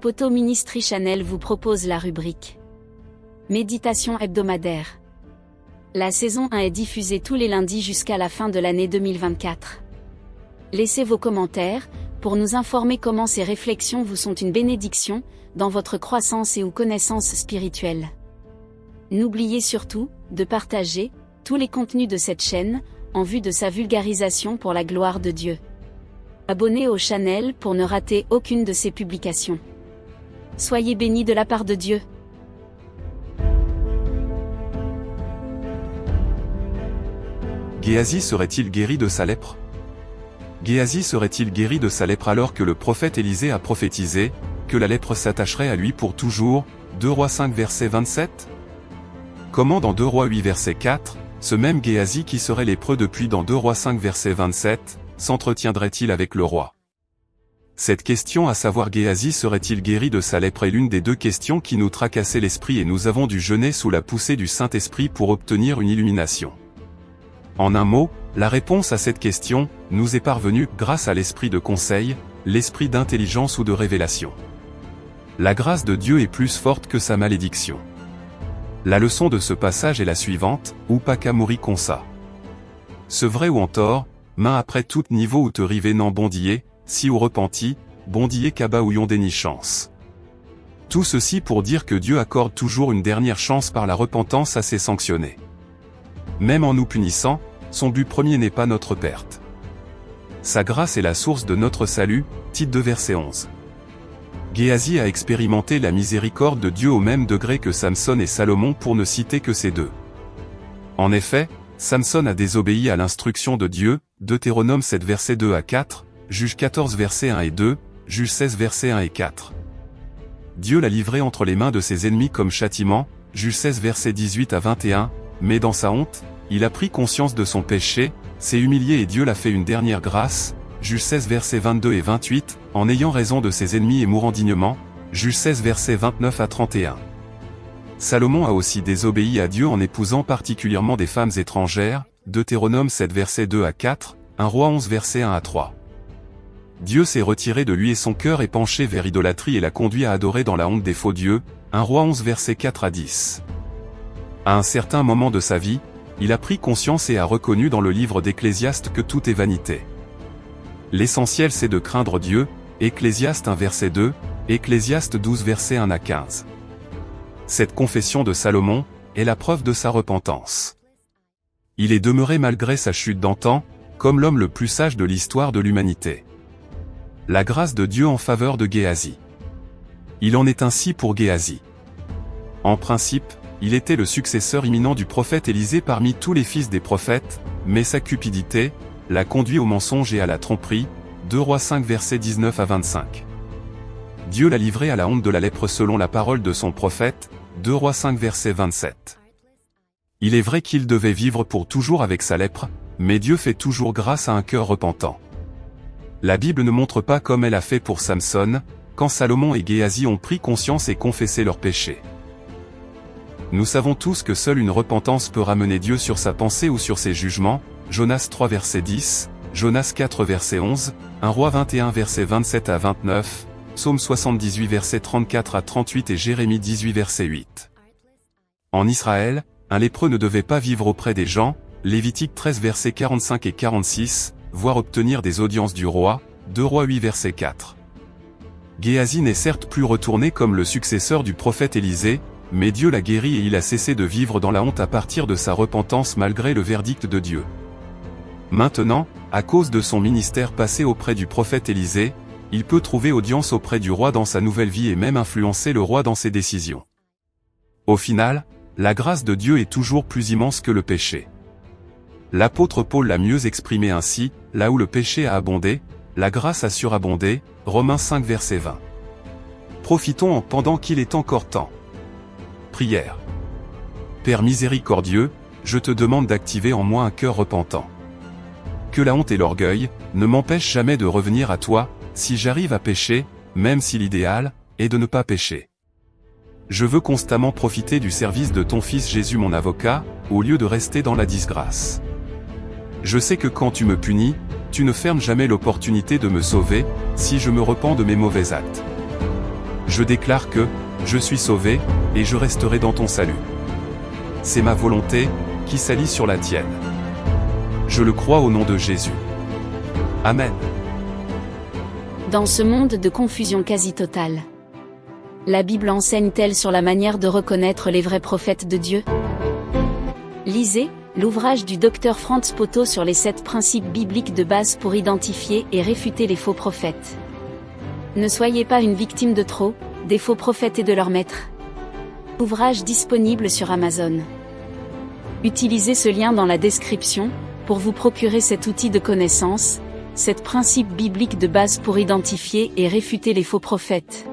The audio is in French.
Poto Ministry Channel vous propose la rubrique Méditation hebdomadaire. La saison 1 est diffusée tous les lundis jusqu'à la fin de l'année 2024. Laissez vos commentaires pour nous informer comment ces réflexions vous sont une bénédiction dans votre croissance et ou connaissance spirituelle. N'oubliez surtout de partager tous les contenus de cette chaîne en vue de sa vulgarisation pour la gloire de Dieu. Abonnez au channel pour ne rater aucune de ses publications. Soyez bénis de la part de Dieu. Géasi serait-il guéri de sa lèpre? Géasi serait-il guéri de sa lèpre alors que le prophète Élisée a prophétisé que la lèpre s'attacherait à lui pour toujours? 2 Rois 5 verset 27. Comment dans 2 Rois 8 verset 4, ce même Géasi qui serait lépreux depuis dans 2 Rois 5 verset 27, s'entretiendrait-il avec le roi? Cette question, à savoir Géasi serait-il guéri de sa lèpre, est l'une des deux questions qui nous tracassaient l'esprit, et nous avons dû jeûner sous la poussée du Saint-Esprit pour obtenir une illumination. En un mot, la réponse à cette question nous est parvenue grâce à l'esprit de conseil, l'esprit d'intelligence ou de révélation. La grâce de Dieu est plus forte que sa malédiction. La leçon de ce passage est la suivante: Upaka muri consa. Ce vrai ou en tort, main après tout niveau ou te rivé n'en bondier, si ou repenti, bondier kaba ou yon déni chance. Tout ceci pour dire que Dieu accorde toujours une dernière chance par la repentance à ses sanctionnés. Même en nous punissant, son but premier n'est pas notre perte. Sa grâce est la source de notre salut, titre 2 verset 11. Géasi a expérimenté la miséricorde de Dieu au même degré que Samson et Salomon, pour ne citer que ces deux. En effet, Samson a désobéi à l'instruction de Dieu, Deutéronome 7 versets 2 à 4, Juge 14 versets 1 et 2, Juge 16 versets 1 et 4. Dieu l'a livré entre les mains de ses ennemis comme châtiment, Juge 16 versets 18 à 21, mais dans sa honte, il a pris conscience de son péché, s'est humilié et Dieu l'a fait une dernière grâce, Juge 16 versets 22 et 28, en ayant raison de ses ennemis et mourant dignement, Juge 16 versets 29 à 31. Salomon a aussi désobéi à Dieu en épousant particulièrement des femmes étrangères, Deutéronome 7 versets 2 à 4, 1 Roi 11 versets 1 à 3. Dieu s'est retiré de lui et son cœur est penché vers l'idolâtrie et l'a conduit à adorer dans la honte des faux dieux, 1 Roi 11 versets 4 à 10. À un certain moment de sa vie, il a pris conscience et a reconnu dans le livre d'Ecclésiaste que tout est vanité. L'essentiel c'est de craindre Dieu, Ecclésiaste 1 verset 2, Ecclésiaste 12 versets 1 à 15. Cette confession de Salomon est la preuve de sa repentance. Il est demeuré malgré sa chute d'antan, comme l'homme le plus sage de l'histoire de l'humanité. La grâce de Dieu en faveur de Géasi. Il en est ainsi pour Géasi. En principe, il était le successeur imminent du prophète Élisée parmi tous les fils des prophètes, mais sa cupidité l'a conduit au mensonge et à la tromperie, 2 Rois 5 versets 19 à 25. Dieu l'a livré à la honte de la lèpre selon la parole de son prophète, 2 Rois 5 verset 27. Il est vrai qu'il devait vivre pour toujours avec sa lèpre, mais Dieu fait toujours grâce à un cœur repentant. La Bible ne montre pas comme elle a fait pour Samson, quand Salomon et Géasi ont pris conscience et confessé leurs péchés. Nous savons tous que seule une repentance peut ramener Dieu sur sa pensée ou sur ses jugements, Jonas 3 verset 10, Jonas 4 verset 11, 1 Roi 21 verset 27 à 29, Psaume 78 verset 34 à 38 et Jérémie 18 verset 8. En Israël, un lépreux ne devait pas vivre auprès des gens, Lévitique 13 versets 45 et 46, voire obtenir des audiences du roi, 2 Rois 8 verset 4. Géasi n'est certes plus retourné comme le successeur du prophète Élisée, mais Dieu l'a guéri et il a cessé de vivre dans la honte à partir de sa repentance malgré le verdict de Dieu. Maintenant, à cause de son ministère passé auprès du prophète Élisée, il peut trouver audience auprès du roi dans sa nouvelle vie et même influencer le roi dans ses décisions. Au final, la grâce de Dieu est toujours plus immense que le péché. L'apôtre Paul l'a mieux exprimé ainsi: là où le péché a abondé, la grâce a surabondé, Romains 5 verset 20. Profitons pendant qu'il est encore temps. Prière. Père miséricordieux, je te demande d'activer en moi un cœur repentant. Que la honte et l'orgueil ne m'empêchent jamais de revenir à toi, si j'arrive à pécher, même si l'idéal est de ne pas pécher. Je veux constamment profiter du service de ton Fils Jésus mon avocat, au lieu de rester dans la disgrâce. Je sais que quand tu me punis, tu ne fermes jamais l'opportunité de me sauver, si je me repens de mes mauvais actes. Je déclare que, je suis sauvé, et je resterai dans ton salut. C'est ma volonté, qui s'allie sur la tienne. Je le crois au nom de Jésus. Amen. Dans ce monde de confusion quasi totale, la Bible enseigne-t-elle sur la manière de reconnaître les vrais prophètes de Dieu? Lisez l'ouvrage du Dr Franz Poto sur les 7 principes bibliques de base pour identifier et réfuter les faux prophètes. Ne soyez pas une victime de trop, des faux prophètes et de leurs maîtres. Ouvrage disponible sur Amazon. Utilisez ce lien dans la description, pour vous procurer cet outil de connaissance, 7 principes bibliques de base pour identifier et réfuter les faux prophètes.